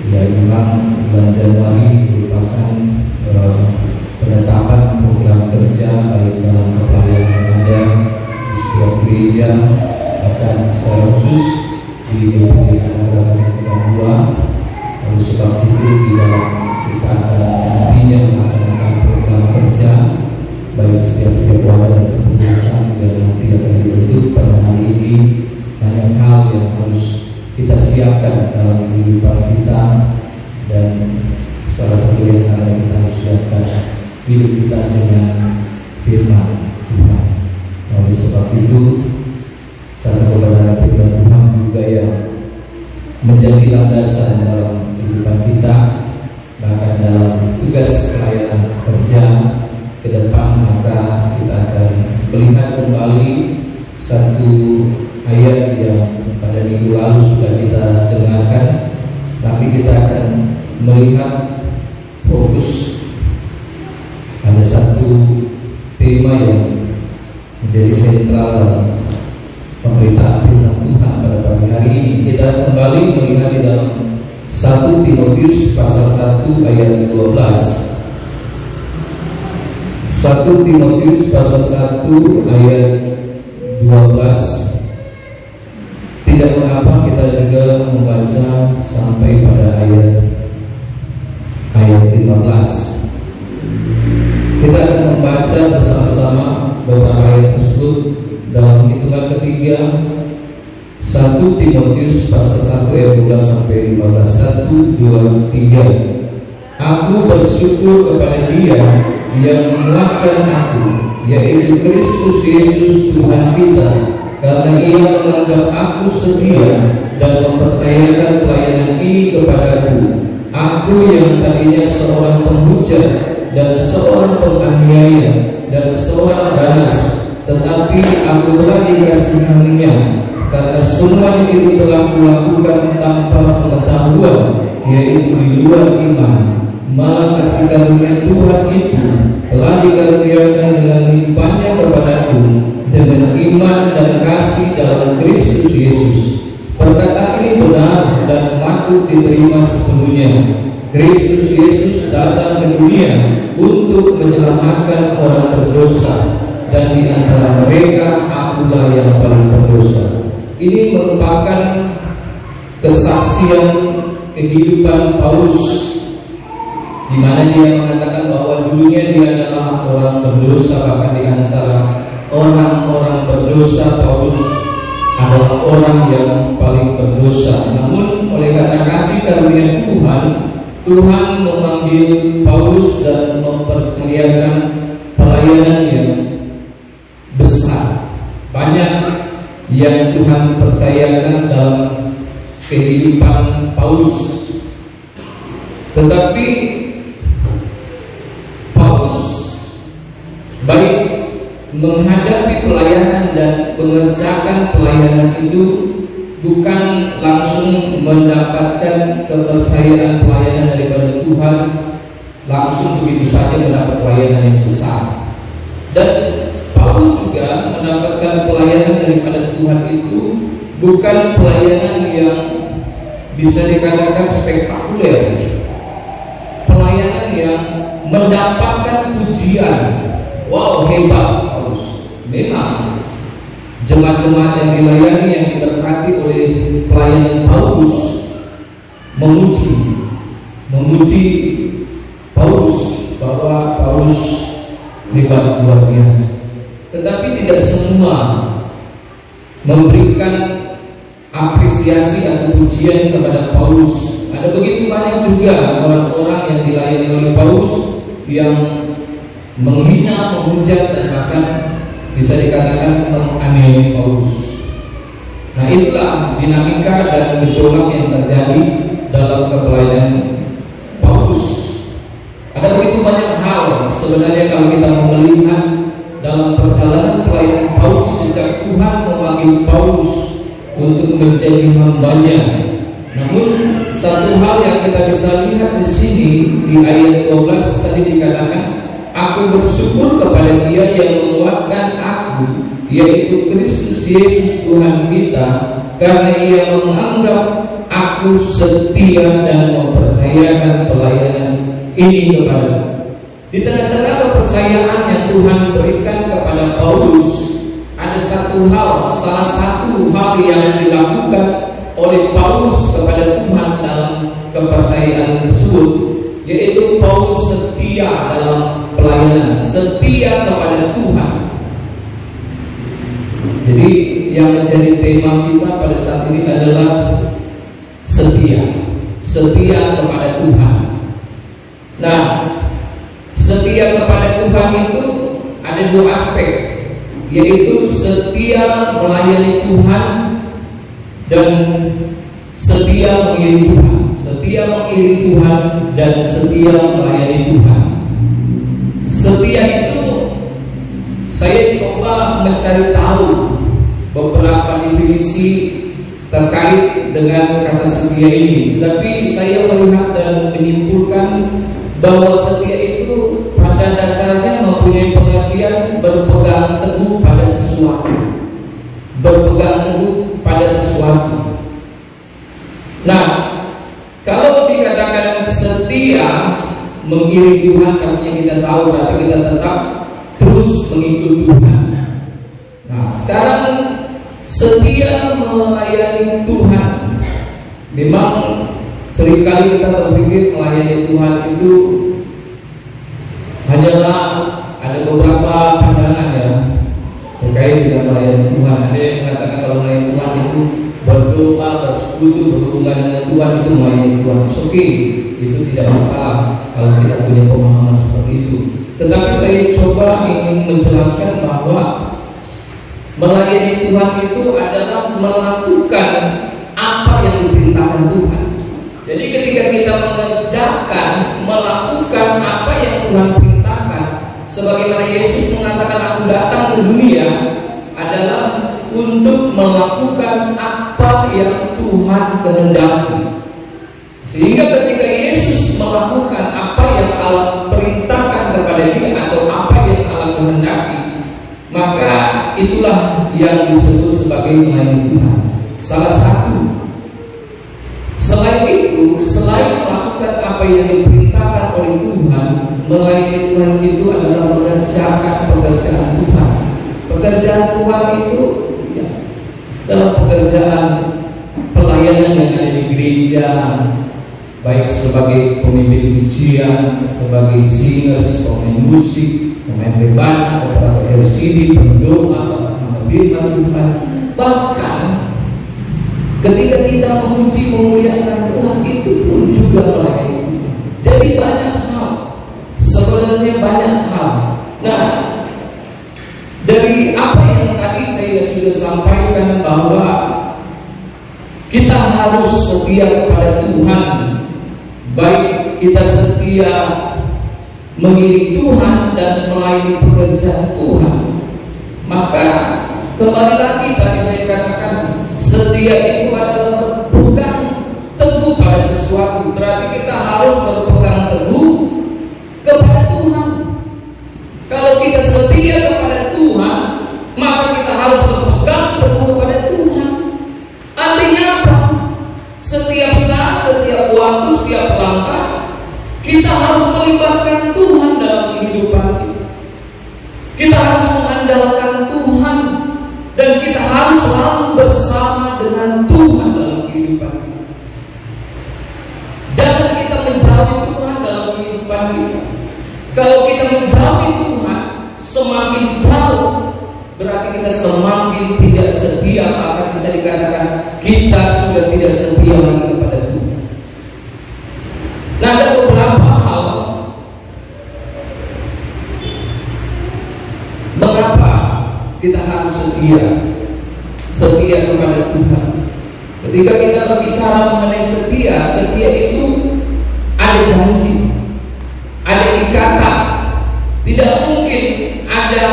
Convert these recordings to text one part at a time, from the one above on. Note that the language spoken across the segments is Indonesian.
Ya, memang bulan Januari merupakan penetapan program kerja baik dalam pelayanan ada di setiap gereja, bahkan secara khusus di DPD Agama Kedua. Oleh sebab itu di dalam kita akan nantinya melaksanakan program kerja baik setiap Februari dan keputusan yang nanti akan dibentuk pada hari ini. Banyak hal yang harus kita siapkan dalam kehidupan kita, dan salah satu yang kita harus siapkan hidup kita dengan firman Tuhan. Oleh sebab itu satu kebenaran firman Tuhan juga yang menjadi landasan dalam kehidupan kita, bahkan dalam tugas pelayanan kerja ke depan. Maka kita akan melihat kembali satu ayat yang pada minggu lalu sudah kita dengarkan, tapi kita akan melihat fokus ada satu tema yang menjadi sentral dalam pemberitaan firman Tuhan pada pagi hari ini. Kita kembali melihat di dalam 1 Timotius pasal 1 ayat 12. 1 Timotius pasal 1 ayat 12. Tidak mengapa kita juga membaca sampai pada ayat 15. Kita akan membaca bersama-sama beberapa ayat tersebut dalam hitungan ketiga. 1 Timotius pasal 1 ayat 12 sampai 15. 1, 2, 3. Aku bersyukur kepada Dia yang menguatkan aku, yaitu Kristus Yesus Tuhan kita, karena Ia menganggap aku setia dan mempercayakan pelayanan ini kepadaku. Aku yang tadinya seorang penghujat dan seorang penganiaya dan seorang ganas, tetapi aku telah dikasihaninya, karena semua itu telah kulakukan tanpa pengetahuan, yaitu di luar iman. Malah kasih karunia Tuhan itu telah dikaruniakan dengan limpahnya kepadaku dengan iman dan kasih dalam Kristus Yesus. Perkataan ini benar dan patut diterima sepenuhnya. Kristus Yesus datang ke dunia untuk menyelamatkan orang berdosa, dan di antara mereka akulah yang paling berdosa. Ini merupakan kesaksian kehidupan Paulus, di mana dia mengatakan bahwa dulunya dia adalah orang berdosa. Bahkan di antara orang-orang berdosa, Paulus adalah orang yang paling berdosa. Namun oleh karena kasih karunia Tuhan, Tuhan memanggil Paulus dan mempercayakan pelayanan yang besar. Banyak yang Tuhan percayakan dalam kehidupan Paulus, tetapi Paulus baik menghadapi pelayanan dan mengerjakan pelayanan itu bukan langsung mendapatkan kepercayaan pelayanan daripada Tuhan, langsung begitu saja mendapat pelayanan yang besar. Dan Paulus juga mendapatkan pelayanan daripada Tuhan itu bukan pelayanan yang bisa dikatakan spektakuler, pelayanan yang mendapatkan pujian. Wow, hebat Paulus. Memang jemaat-jemaat yang dilayani, yang diberkati oleh pelayanan Paulus, memuji Paulus bahwa Paulus hebat, luar biasa. Tetapi tidak semua memberikan apresiasi atau pujian kepada Paulus. Ada begitu banyak juga orang-orang yang dilayani oleh Paulus yang menghina, menghujat, dan bahkan bisa dikatakan menganiaya Paulus. Nah, itulah dinamika dan gejolak yang terjadi dalam kepelayanan Paulus. Ada begitu banyak hal sebenarnya kalau kita mau melihat dalam perjalanan pelayanan Paulus sejak Tuhan memanggil Paulus untuk menjadi hambanya. Namun satu hal yang kita bisa lihat di sini di ayat 12 tadi dikatakan, aku bersyukur kepada Dia yang menguatkan aku, yaitu Kristus Yesus Tuhan kita, karena Ia menganggap aku setia dan mempercayakan pelayanan ini kepadamu. Di tengah-tengah kepercayaan yang Tuhan berikan kepada Paulus, ada salah satu hal yang dilakukan oleh Paulus kepada Tuhan dalam kepercayaan tersebut, yaitu Paulus setia dalam pelayanan, setia kepada Tuhan. Jadi yang menjadi tema kita pada saat ini adalah setia kepada Tuhan. Nah, setia kepada Tuhan itu ada dua aspek, yaitu setia melayani Tuhan dan setia mengiring Tuhan. Setia mengiring Tuhan dan setia melayani Tuhan. Setia itu saya coba mencari tahu beberapa definisi terkait dengan kata setia ini, tapi saya melihat dan menyimpulkan bahwa setia itu pada dasarnya mempunyai pengertian berpegang teguh pada sesuatu. Berpegang teguh pada sesuatu. Nah, kalau dikatakan setia mengiring Tuhan, pastinya kita tahu berarti kita tetap terus mengikuti Tuhan. Nah, sekarang setia melayani Tuhan. Memang seringkali kita berpikir melayani Tuhan itu hanyalah ada beberapa pandangan ya terkait dengan melayani Tuhan. Ada yang mengatakan kalau melayani Tuhan itu berdoa, bersekutu, berhubungan dengan Tuhan itu melayani Tuhan. Oke, itu tidak masalah kalau kita punya pemahaman seperti itu. Tetapi saya coba ingin menjelaskan bahwa melayani Tuhan itu adalah melakukan apa yang diperintahkan Tuhan. Jadi ketika kita mengerjakan, melakukan apa yang Tuhan perintahkan, sebagaimana Yesus mengatakan aku datang ke dunia adalah untuk melakukan apa yang Tuhan kehendaki. Sehingga ketika Yesus melakukan apa yang Allah perintahkan kepada dia atau apa yang Allah kehendaki, maka itulah yang disebut sebagai melayani Tuhan. Salah satu. Selain itu, selain melakukan apa yang diperintahkan oleh Tuhan, melayani Tuhan itu adalah mengerjakan pekerjaan Tuhan. Pekerjaan Tuhan itu ya, dalam pekerjaan pelayanan yang ada di gereja, baik sebagai pemimpin pujian, sebagai singers, pemain musik, pemain rebana, operator LCD, pendoa, firman Tuhan. Bahkan ketika kita memuji memuliakan Tuhan, itu pun juga melayani Tuhan. Jadi banyak hal, sebenarnya banyak hal. Nah, dari apa yang tadi saya sudah sampaikan bahwa kita harus setia kepada Tuhan, baik kita setia mengiring Tuhan dan melayani pekerjaan Tuhan, maka kembali lagi tadi saya katakan setia itu adalah berpegang teguh pada sesuatu. Berarti kita harus berpegang teguh kepada Tuhan. Kalau kita setia kepada Tuhan, maka kita harus berpegang teguh kepada Tuhan. Artinya apa? Setiap saat, setiap waktu, setiap langkah kita harus melibatkan Tuhan dalam kehidupan kita. Kita harus mengandalkan Tuhan dan kita harus selalu bersama dengan Tuhan dalam kehidupan kita. Jangan kita menjauhi Tuhan dalam kehidupan kita. Kalau kita menjauhi Tuhan, semakin jauh berarti kita semakin tidak setia. Akan bisa dikatakan kita sudah tidak setia lagi kepada Tuhan. Nah, ada beberapa hal mengapa kita harus setia kepada Tuhan. Ketika kita berbicara mengenai setia itu ada janji, ada ikatan. Tidak mungkin ada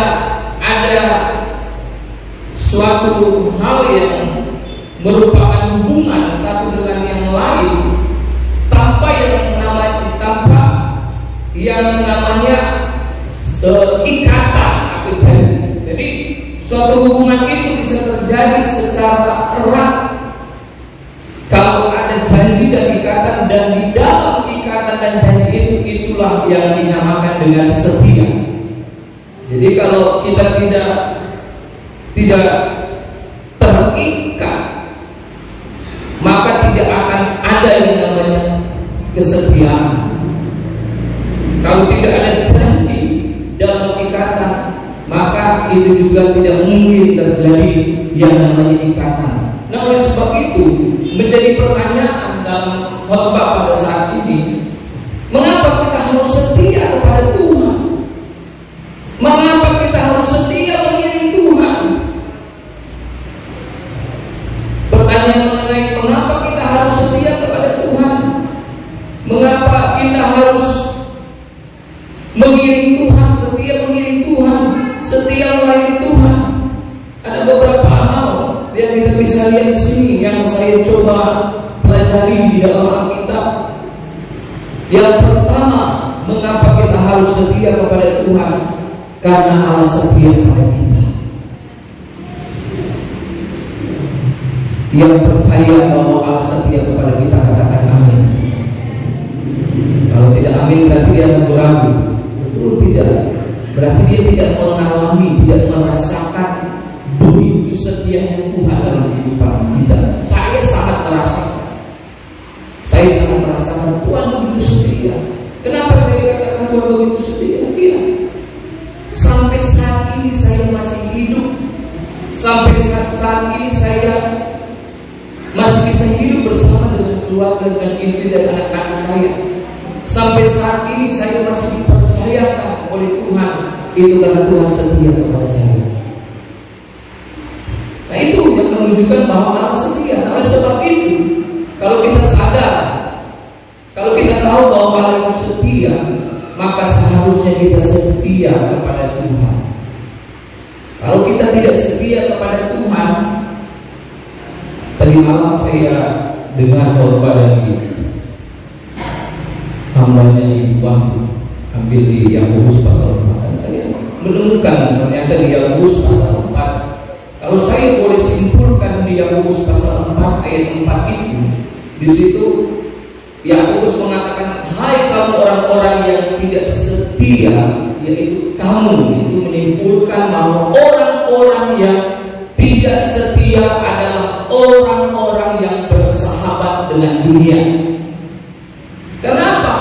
suatu hal yang merupakan hubungan satu dengan yang lain tanpa yang namanya ikatan atau janji. Jadi suatu hubungan itu bisa terjadi secara erat kalau ada di dalam ikatan dan janji itu, itulah yang dinamakan dengan setia. Jadi kalau kita tidak terikat, maka tidak akan ada yang namanya kesetiaan. Kalau tidak ada janji dalam ikatan, maka itu juga tidak mungkin terjadi yang namanya ikatan. Nah, oleh sebab itu menjadi pertanyaan dalam khotbah pada saat ini, mengapa kita harus setia kepada Tuhan? Mengapa kita harus setia mengiring Tuhan? Pertanyaan mengenai mengapa kita harus setia kepada Tuhan, mengapa kita harus mengiring Tuhan, setia mengiring Tuhan, setia melayani Tuhan. Ada beberapa hal yang kita bisa lihat di sini yang saya coba pelajari di dalam Alkitab. Yang pertama, mengapa kita harus setia kepada Tuhan? Karena Allah setia pada kita. Yang percaya bahwa Allah setia kepada kita, katakan amin. Kalau tidak amin berarti dia ragu-ragu. Betul tidak? Berarti dia tidak mengalami, tidak merasakan begitu setianya Tuhan dalam kehidupan kita. Saya sangat merasakan Tuhan begitu setia. Kenapa saya katakan Tuhan begitu setia? Iya. Sampai saat ini saya masih hidup. Sampai saat ini saya masih bisa hidup bersama dengan keluarga, dengan istri dan anak-anak saya. Sampai saat ini saya masih dipercayakan oleh Tuhan. Itu karena Tuhan setia kepada saya. Nah, itu yang menunjukkan bahwa Allah setia. Oleh sebab itu, kalau kita sadar, kalau kita tahu bahwa Allah itu setia, maka seharusnya kita setia kepada Tuhan. Kalau kita tidak setia kepada Tuhan, tadi malam saya dengar khotbah dari hambanya Ibu Wahyu, ambil di Yakobus pasal 4, dan saya menemukan ternyata di Yakobus pasal 4. Kalau saya boleh simpulkan di Yakobus pasal 4 ayat 4 itu, di situ Yakobus mengatakan, hai kamu orang-orang yang tidak setia, yaitu kamu, itu menyimpulkan bahwa orang-orang yang tidak setia adalah orang-orang yang bersahabat dengan dunia. Kenapa?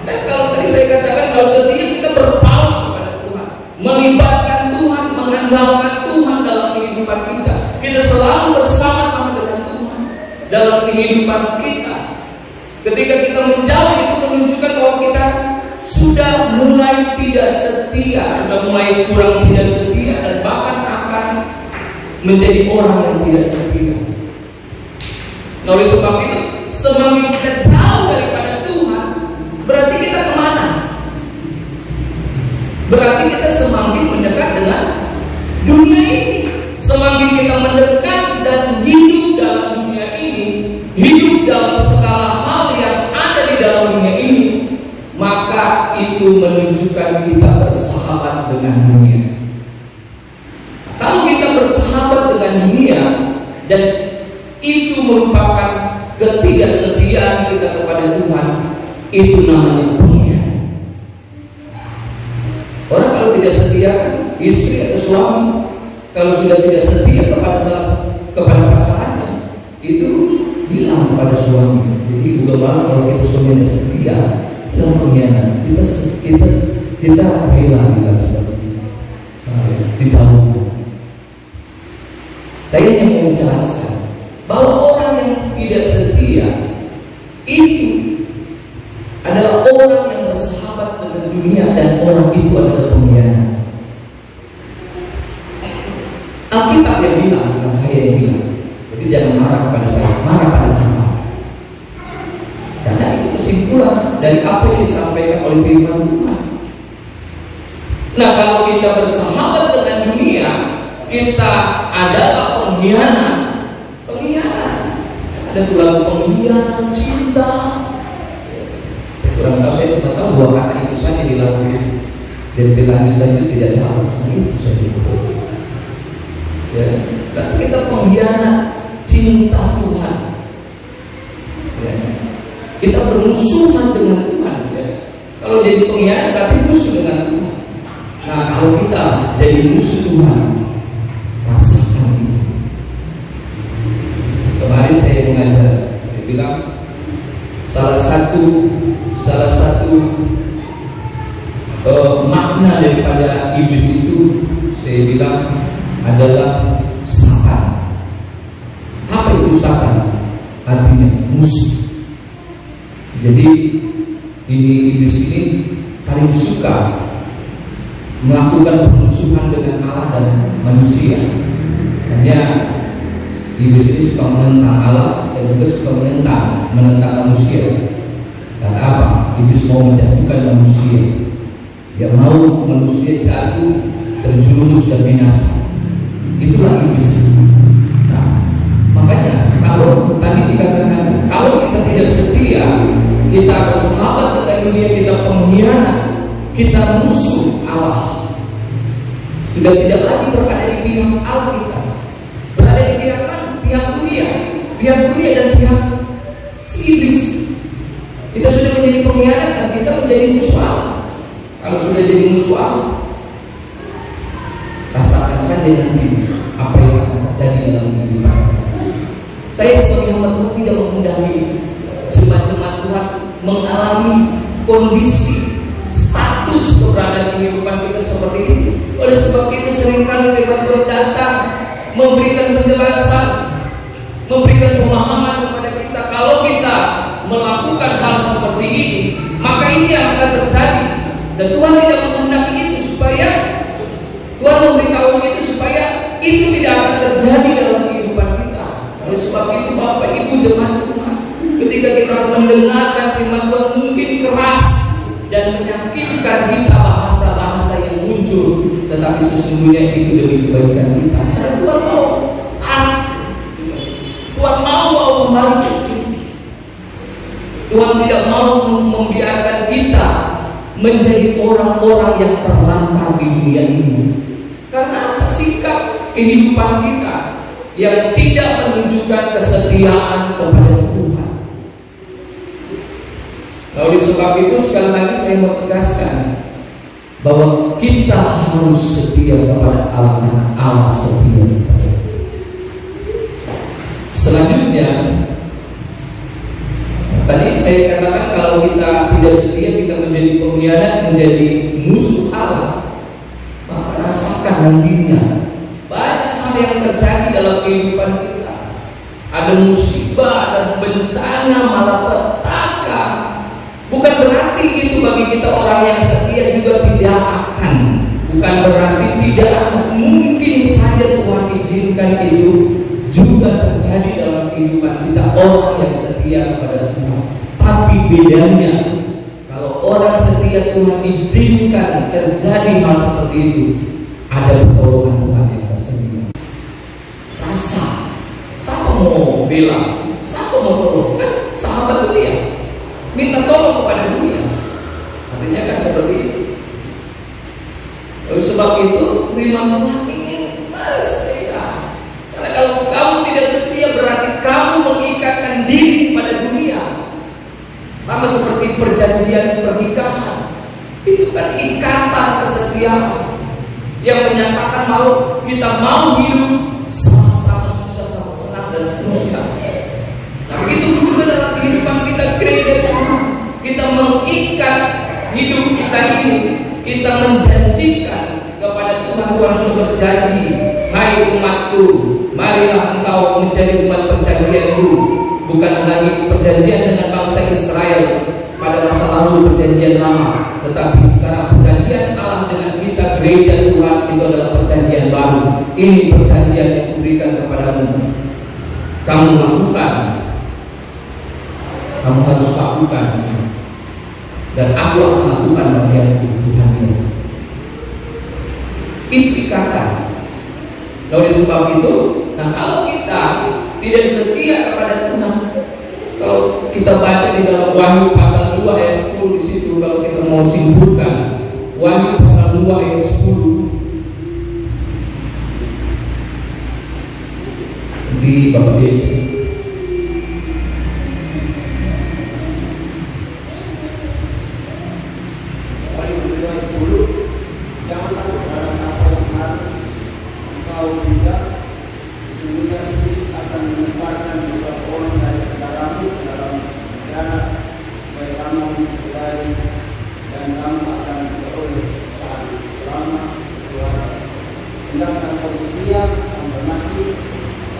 Dan kalau tadi saya katakan, kalau setia kita berpaut kepada Tuhan, melibatkan Tuhan, mengandalkan Tuhan dalam kehidupan kita. Kita selalu bersama-sama dengan Tuhan dalam kehidupan kita. Ketika kita menjauh, itu menunjukkan bahwa kita sudah mulai tidak setia, sudah mulai kurang tidak setia, dan bahkan akan menjadi orang yang tidak setia. Nah, oleh sebab itu, semakin kita jauh daripada Tuhan, berarti kita kemana? Berarti kita semakin mendekat dengan dunia ini. Semakin kita mendekat dan hidup dalam dunia ini, hidup dalam segala hal yang ada di dalam dunia ini, maka itu menunjukkan kita bersahabat dengan dunia. Kalau kita bersahabat dengan dunia dan itu merupakan ketidaksetiaan kita kepada Tuhan, itu namanya pengkhianat. Orang kalau tidak setia, istri atau suami, kalau sudah tidak setia kepada pasangannya, itu bilang kepada suami. Jadi bukan kalau kita suami tidak setia, kita pengkhianat. Kita rela bilang seperti itu, dijauhkan. Saya hanya mau menjelaskan bahwa orang yang tidak setia itu adalah orang yang bersahabat dengan dunia, dan orang itu adalah pengkhianat. Alkitab yang bilang, bukan saya yang bilang. Jadi jangan marah kepada saya, marah pada Tuhan. Karena itu kesimpulan dari apa yang disampaikan oleh firman Tuhan. Nah, kalau kita bersahabat dengan dunia, kita adalah pengkhianat. Ada tulang pengkhianat cinta. Kurang tahu, saya cuma tahu dua kata itu saja di lagu itu, dan kelanjutan itu tidak tahu. Cuma itu saja. Ya, tapi kita pengkhianat cinta Tuhan. Ya. Kita bermusuhan dengan Tuhan, ya. Kalau jadi pengkhianat berarti musuh dengan Tuhan. Nah, kalau kita jadi musuh Tuhan, rasakan itu. Kemarin saya mengajar, dia bilang salah satu makna daripada iblis itu, saya bilang adalah Satan. Apa itu Satan? Artinya musuh. Jadi ini iblis ini paling suka melakukan permusuhan dengan Allah dan manusia. Hanya iblis ini suka menentang Allah dan juga suka menentang manusia. Karena apa? Iblis mau menjatuhkan manusia. Dia mau manusia jatuh, terjerumus dan binasa. Itulah iblis. Nah, makanya kalau tadi dikatakan kalau kita tidak setia, kita akan selamat dengan dunia, kita pengkhianat, kita musuh Allah. Sudah tidak lagi berada di pihak Allah, kita berada di pihak mana? Pihak dunia dan pihak si iblis. Kita sudah menjadi pengkhianat dan kita menjadi musuh Allah. Kalau sudah jadi musuh Allah, rasakan saja nanti apa yang akan terjadi dalam kehidupan. Saya sebagai hamba Tuhan tidak mengundang jemaat-jemaat Tuhan mengalami kondisi status keberadaan kehidupan kita seperti ini. Oleh sebab itu seringkali firman Tuhan datang memberikan penjelasan, memberikan pemahaman kepada kita. Kalau kita melakukan hal seperti ini, maka ini yang akan terjadi. Dan Tuhan tidak menghendaki itu, supaya Tuhan memberitahu itu supaya itu tidak akan terjadi dalam kehidupan kita. Oleh sebab itu Bapak Ibu jemaat Tuhan, ketika kita mendengarkan firman Tuhan mungkin keras dan menyakitkan kita bahasa-bahasa yang muncul, tetapi sesungguhnya itu demi kebaikan kita. Karena Tuhan mau Tuhan mau kembali. Tuhan tidak mau membiarkan kita menjadi orang-orang yang terlantar di dunia ini. Karena sikap kehidupan kita yang tidak menunjukkan kesetiaan kepada Tuhan. Nah, oleh sebab itu sekali lagi saya mau tegaskan bahwa kita harus setia kepada Allah karena Allah setia kepada kita. Selanjutnya, tadi saya katakan kalau kita tidak setia, kita menjadi pengkhianat, menjadi musuh Allah, maka rasakan nantinya banyak hal yang terjadi dalam kehidupan kita. Ada musibah, ada bencana, malapetaka. Bukan berarti itu bagi kita orang yang setia juga tidak akan. Bukan berarti tidak akan. Mungkin saja Tuhan izinkan itu juga terjadi dalam kehidupan kita, orang yang setia kepada Tuhan. Tapi bedanya, kalau orang setia Tuhan izinkan terjadi hal seperti itu, ada pertolongan Tuhan yang tersedia. Rasa, siapa mau bela, siapa mau tolong? Kan sahabat dunia minta tolong kepada dunia, artinya kan seperti itu. Oleh sebab itu firman Tuhan ingin setia. Karena kalau kamu tidak setia berarti kamu mengikatkan diri pada dunia. Sama seperti perjanjian pernikahan, itu kan ikatan kesetiaan yang menyatakan kita mau hidup sama-sama susah, sama senang dan seterusnya. Nah, begitu juga dalam kehidupan kita gereja Tuhan, kita mengikat hidup kita ini, kita menjanjikan kepada Tuhan. Tuhan sudah berjanji, hai umatku, marilah engkau menjadi umat perjanjianku. Bukan lagi perjanjian dengan bangsa Israel pada masa lalu, perjanjian lama, tetapi sekarang perjanjian Allah dengan kita gereja Tuhan itu adalah perjanjian baru. Ini perjanjian yang diberikan kepadamu. Kamu lakukan, kamu harus lakukan, dan aku akan lakukan bagianku. Tuhan ya. Itu ikatan. Oleh sebab itu, kalau kita tidak setia kepada Tuhan, kalau kita baca di dalam Wahyu pasal 2 ayat 10 di situ, kalau kita mau simpulkan Wahyu pasal 2 ayat 10 di Bapak Yesus. kamu mulai dan kamu akan beroleh saat selama Tuhan. Hendaklah kau setia sampai mati,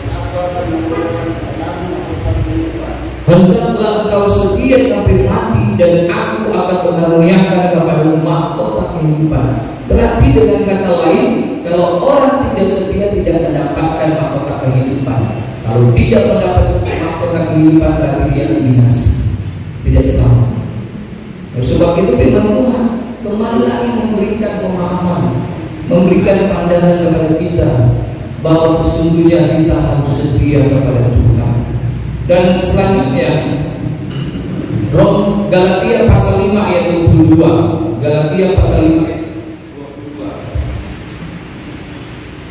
dan aku akan memberikan kepadamu mahkota kehidupan. Hendaklah kau setia sampai mati, dan aku akan mengaruniakan kepadamu mahkota kehidupan. Berarti dengan kata lain, kalau orang tidak setia tidak mendapatkan mahkota kehidupan. Kalau tidak mendapat mahkota kehidupan berarti dia binasa, tidak selamat. Sebab itu firman Tuhan kembali lagi memberikan pemahaman, memberikan pandangan kepada kita bahwa sesungguhnya kita harus setia kepada Tuhan. Dan selanjutnya Galatia pasal 5 ayat 22. Galatia pasal 5 ayat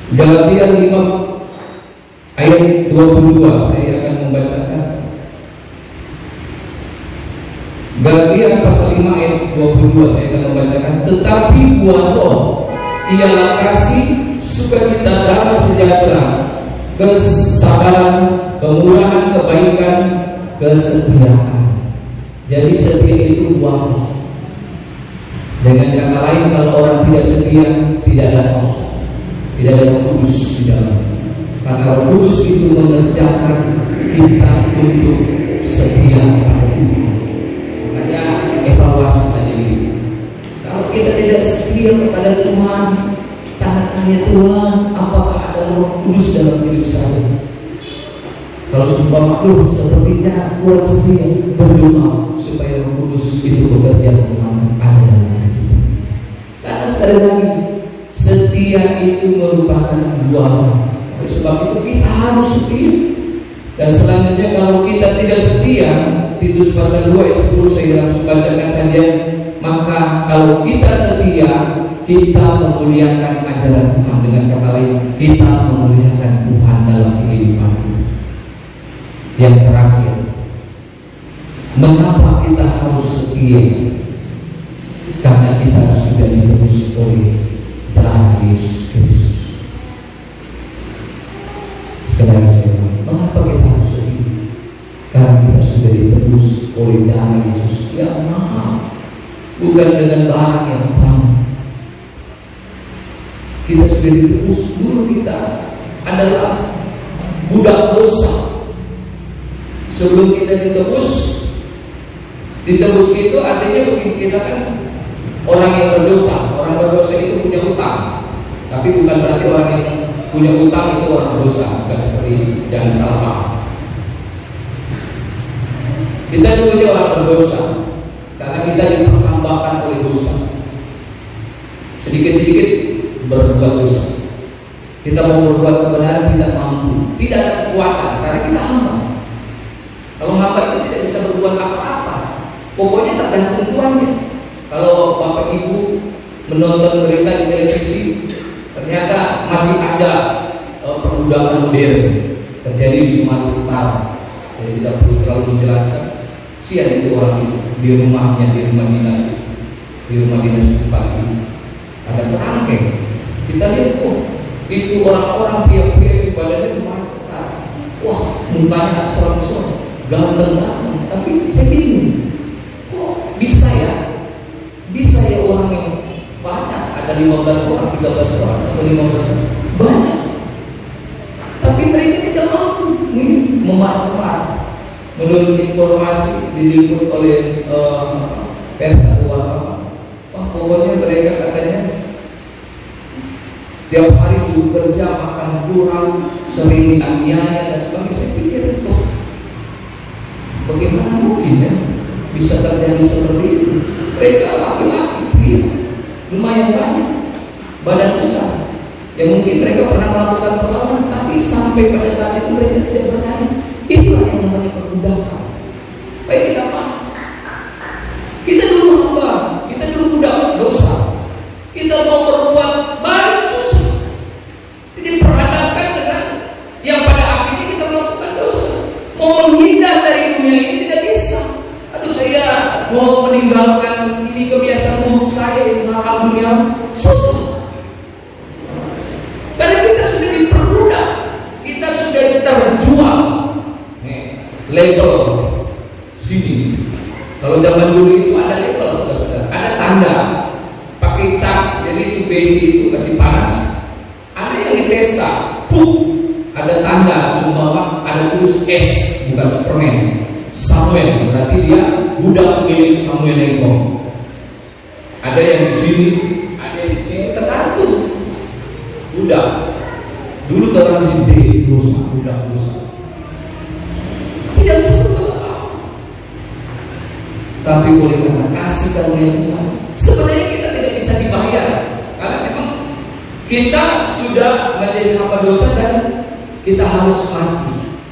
22. Galatia 5 ayat 22, saya akan membacakan. Galatia pasal 5 ayat 22, saya akan membacakan. Tetapi buah roh ialah kasih, sukacita, damai sejahtera, kesabaran, kemurahan, kebaikan, kesetiaan. Jadi setia itu buah roh. Dengan kata lain, kalau orang tidak setia, tidak ada roh, tidak ada Roh Kudus di dalam. Karena Roh Kudus itu mengerjakan kita untuk setia kepada Tuhan. Makanya evaluasi saja ini. Kalau kita tidak setia kepada Tuhan, tanya Tuhan, apakah ada Roh Kudus dalam hidup saya? Kalau sumpah makhluk sepertinya kurang setia, berdoa supaya Roh Kudus itu bekerja Tuhan ada dalam hidup kita. Karena sekali lagi, setia itu merupakan buah. Oleh sebab itu kita harus setia. Dan selanjutnya kalau kita tidak setia, Titus pasal 2 ayat 10 saya langsung bacakan saja. Maka kalau kita setia, kita memuliakan ajaran Tuhan. Dengan kata lain, kita memuliakan Tuhan dalam kehidupan. Yang terakhir, mengapa kita harus setia? Karena kita sudah ditebus oleh darah Yesus Kristus. Sekali lagi, mengapa kita harus setia? Karena kita sudah ditebus oleh darah Yesus yang mahal, bukan dengan barang yang banyak. Kita sudah ditebus. Dulu kita adalah budak dosa. Sebelum kita ditebus itu artinya mungkin kita kan orang yang berdosa. Orang berdosa itu punya utang, tapi bukan berarti orang yang punya utang itu orang berdosa. Bukan seperti itu, jangan salah paham. Kita dulunya orang berdosa karena kita diperhambakan oleh dosa. Sedikit-sedikit berbuat dosa. Kita mau berbuat kebenaran tidak mampu, tidak ada kekuatan karena kita hamba. Kalau hamba itu tidak bisa berbuat apa-apa, pokoknya tergantung Tuhannya. Kalau Bapak Ibu menonton berita di televisi, ternyata masih ada perbudakan modern terjadi di Sumatera Utara. Jadi tidak perlu terlalu dijelaskan. Siapa itu orang itu di rumahnya, di rumah dinas tempat ini ada perangkeng. Kita lihat, itu orang-orang pihak-pihak ibadahnya lumayan ketat. Wah, mukanya serem-serem, ganteng-ganteng, tapi saya bingung, kok bisa ya orang yang banyak, ada 15 orang, 13 orang, atau 15 orang, banyak, tapi mereka tidak mampu memar-mar. Menurut informasi diliput oleh pers atau wartawan, wah pokoknya mereka katanya tiap hari suruh kerja, makan kurang, sering dianiaya dan sebagainya. Saya pikir, bagaimana mungkin ya bisa terjadi seperti itu? Mereka laki-laki, lumayan banyak, badan besar, yang mungkin mereka pernah melakukan perlawanan, tapi sampai pada saat itu mereka tidak berdaya. Itulah yang namanya perbudakan. Baik, kita paham. Kita dulu hamba, kita dulu budak dosa. Kita mau berbuat baik susah. Diperhadapkan dengan yang pada akhirnya kita melakukan dosa. Mau menghindar dari dunia ini tidak bisa. Aduh, saya mau meninggalkan ini kebiasaan buruk saya yang hal dunia, susah. Karena kita sudah diperbudak, kita sudah terjual. Label sini Kalau zaman dulu itu ada label, saudara-saudara, ada tanda, pakai cat, jadi itu besi itu kasih panas. Ada yang ditesta, ada tanda, sumpah ada tulis S, bukan Superman, Samuel, berarti dia budak milik Samuel Lengkong. Ada yang di sini, ada di sini, tergantung budak. Dulu orang di sini dosa, budak dosa. Tidak bisa berkata. Tapi oleh karena kasih karunia Tuhan, sebenarnya kita tidak bisa dibayar, karena memang kita sudah menjadi hamba dosa dan kita harus mati.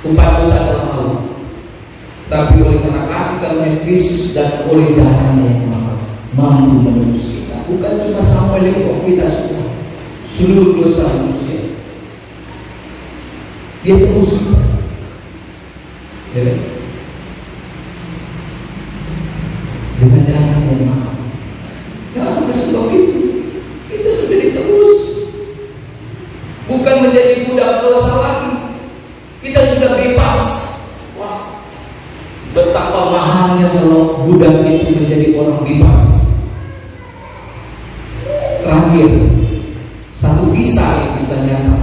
Upah dosa adalah maut. Tapi oleh karena kasih karunia Kristus dan oleh darahnya yang mahal, mampu menebus kita. Bukan cuma Samuel itu, kita semua, seluruh dosa manusia. Dia tebus kita. Ya. Dengan darah yang mahal. Ya, oleh sebab itu kita sudah ditebus, bukan menjadi budak dosa lagi. Kita sudah bebas. Wah, betapa mahalnya kalau budak itu menjadi orang bebas. Terakhir, satu kisah nyata.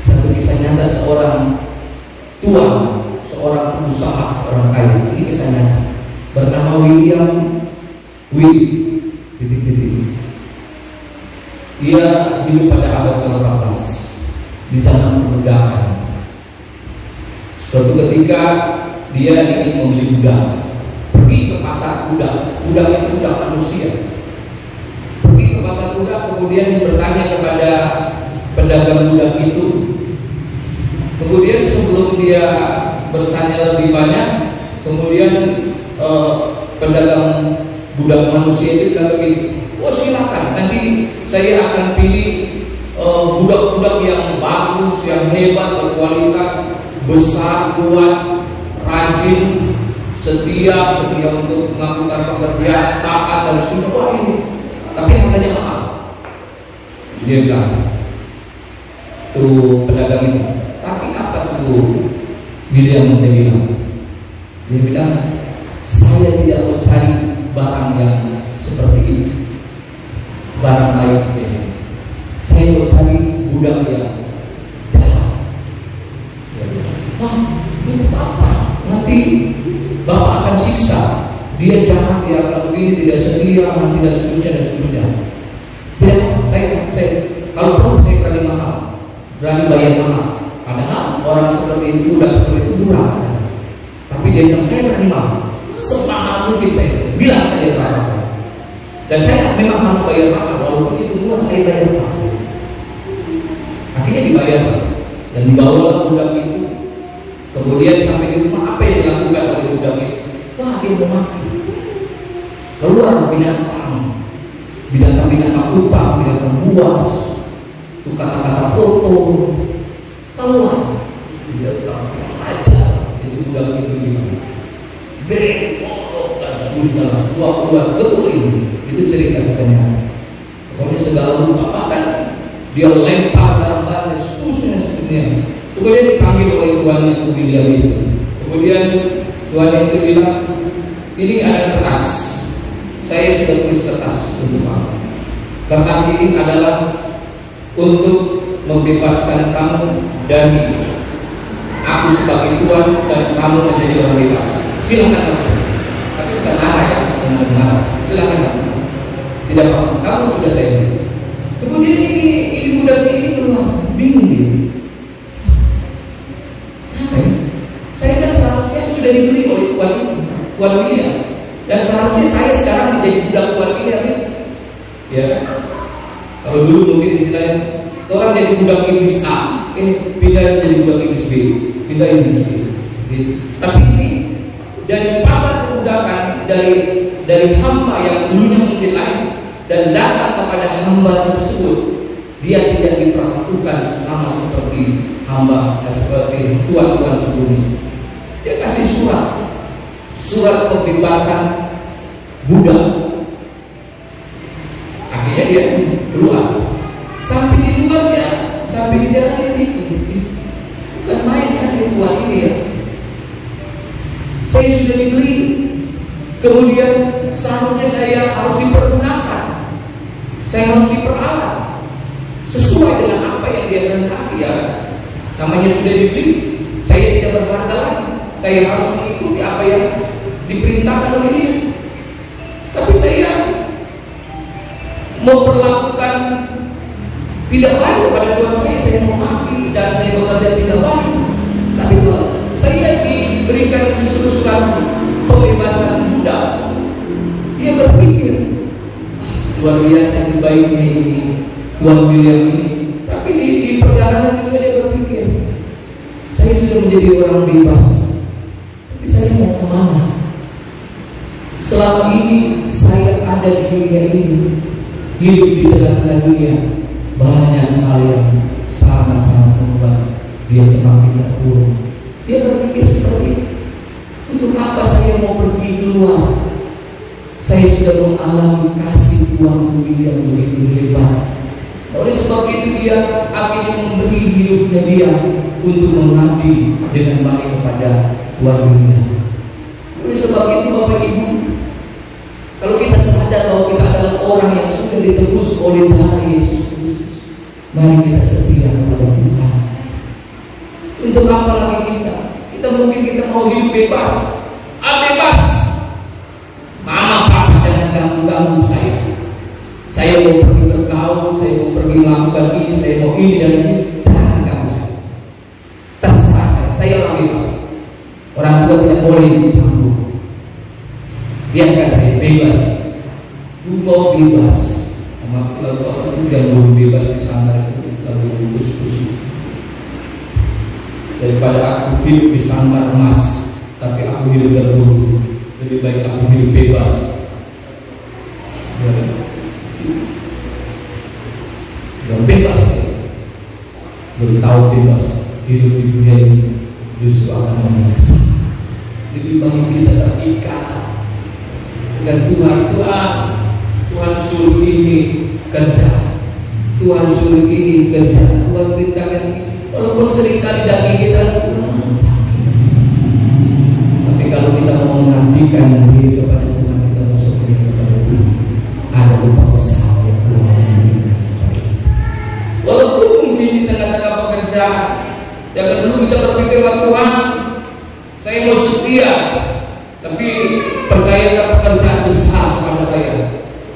Satu kisah nyata seorang tuan, seorang pengusaha, orang kaya. Ini kisah nyata. Bernama William titik-titik. Dia hidup pada abad ke-18 di zaman perbudakan. Suatu ketika dia ingin membeli budak, pergi ke pasar budak. Budak itu budak manusia. Pergi ke pasar budak, kemudian bertanya kepada pedagang budak itu. Kemudian sebelum dia bertanya lebih banyak, kemudian pedagang budak manusia itu bilang begini, oh silakan, nanti saya akan pilih budak-budak yang bagus, yang hebat, berkualitas, besar, kuat, rajin, setia untuk melakukan pekerjaan, taat dan semua ini. Tapi harganya mahal. Dia bilang, tuh pedagang itu. Tapi apa tuh William bilang? Dia bilang, saya tidak mencari barang yang seperti ini, barang baik ini. Saya mencari budak yang jahat. Wah, itu apa? Nanti Bapak akan siksa. Dia jahat, dia akan begini, tidak setia, tidak seterusnya dan seterusnya. Tidak, saya kalau perlu saya berani mahal, berani bayar mahal. Padahal orang seperti itu, budak seperti itu murah. Tapi dia bilang saya berani mahal. Semahal mungkin saya bilang saya berapa, dan saya memang harus bayar mahal, walaupun itu murah saya bayar mahal. Akhirnya dibayar dan dibawa budak itu. Kemudian sampai di rumah, apa yang dilakukan oleh budak itu? Wah, dia mau mati. Keluar binatang utang, binatang buas, itu kata-kata foto, keluar. Dia bilang aja itu budak itu gimana? Berengkok dan seterusnya, keluar betul ini. Itu cerita kesannya. Pokoknya segala lupa makan, dia lempar barang-barang dan seterusnya. Kemudian dipanggil oleh tuannya itu William itu. Kemudian tuannya itu bilang, ini ada kertas. Saya sudah tulis kertas untuk kamu. Kertas ini adalah untuk membebaskan kamu dari aku sebagai tuan dan kamu menjadi orang bebas. Silakan kamu, tapi bukan marah ya, benar-benar. Silakan kamu, tidak apa-apa, kamu sudah saya beri. Kemudian ini budaknya ini keluar, bingung dia. Apa ya? Saya kan seharusnya sudah dibeli oleh tuan William, dan seharusnya saya sekarang menjadi budak tuan William ya. Kalau dulu mungkin istilahnya orang jadi budak iblis A, pindah jadi budak iblis B, pindah iblis C. Tapi ini dari pasar perbudakan, dari hamba yang dulunya mungkin lain dan datang kepada hamba tersebut, dia tidak diperlakukan sama seperti hamba, seperti tuan-tuan sebelumnya. Dia kasih surat pembebasan budak. Akhirnya dia keluar. Sampai di luar sampai di jalan dia mikir, bukan main kan dia tuan ini ya. Saya sudah dibeli Kemudian seharusnya saya harus dipergunakan, saya harus diperalat sesuai dengan apa yang dia kehendaki, ya. Namanya sudah dibeli, saya tidak berharga lagi. Saya harus mengikuti apa yang diperintahkan oleh dia. Tapi saya memperlakukan tidak baik kepada Tuhan saya mau mati dan saya bekerja tidak baik. Tapi Tuhan, saya diberikan justru surat pembebasan budak. Dia berpikir, luar biasa baiknya ini Tuhan William ini. Tapi di perjalanan juga dia berpikir, saya sudah menjadi orang bebas, tapi saya mau kemana? Selama ini saya ada di dunia ini, hidup di tengah-tengah dunia, banyak hal yang sangat-sangat membuat dia semakin terpuruk. Dia berpikir seperti itu. Untuk apa saya mau pergi keluar? Saya sudah mengalami kasih Tuhan yang begitu hebat. Oleh sebab itu dia akhirnya memberi hidupnya dia untuk mengabdi dengan baik kepada Tuhan dunia. Oleh sebab itu Bapak Ibu, kalau kita sadar bahwa kita adalah orang yang sudah ditebus oleh darah Yesus Kristus, mari kita setia kepada Tuhan. Untuk apa lagi kita? Kita mungkin kita mau hidup bebas, bebas. Mama papa jangan ganggu saya. Saya mau pergi bergaul, saya mau pergi melakukan ini, saya mau ini dan ini. Jangan ganggu saya. Terserah saya orang bebas. Orang tua tidak boleh campur. Biarkan saya bebas. Lu mau bebas. Lalu aku yang belum bebas di sana itu lalu lulus-lulus. Daripada aku hidup di sangkar emas, tapi aku hidup terburu. Lebih baik aku hidup bebas. Dan bebas, belum tahu bebas hidup di dunia ini justru akan menyiksa. Lebih baik kita terikat dengan Tuhan. Tuhan suruh ini kerja, Tuhan suruh ini kerja, Tuhan perintahkan ini. Walaupun seringkali daging kita sakit, tapi kalau kita mau mengabdikan diri kepada Tuhan, kita masuk kepada Tuhan, ada upah besar yang Tuhan berikan. Walaupun mungkin di tengah-tengah pekerjaan, jangan dulu kita berpikir, Tuhan, saya mau setia, tapi percayakan pekerjaan besar kepada saya.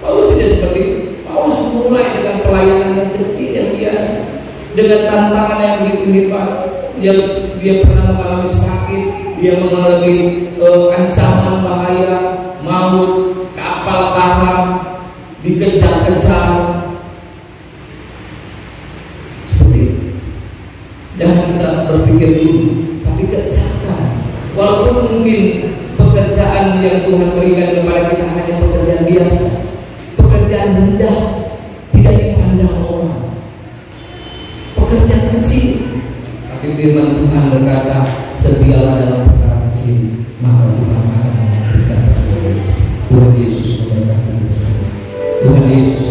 Paulus tidak seperti itu. Paulus mulai dengan pelayanan yang kecil yang biasa, dengan tantangan yang begitu hebat. Dia pernah mengalami sakit, dia mengalami ancaman bahaya, maut, kapal karam, dikejar-kejar. Seperti itu. Jangan kita berpikir dulu, tapi kerjakan. Walaupun mungkin pekerjaan yang Tuhan berikan kepada kita hanya pekerjaan biasa, pekerjaan rendah, tidak dipandang orang, pekerjaan kecil. Tapi firman Tuhan berkata, setialah dalam perkara kecil, maka Tuhan akan memberikan kepada kita. Tuhan Yesus memberkati kita semua. Tuhan Yesus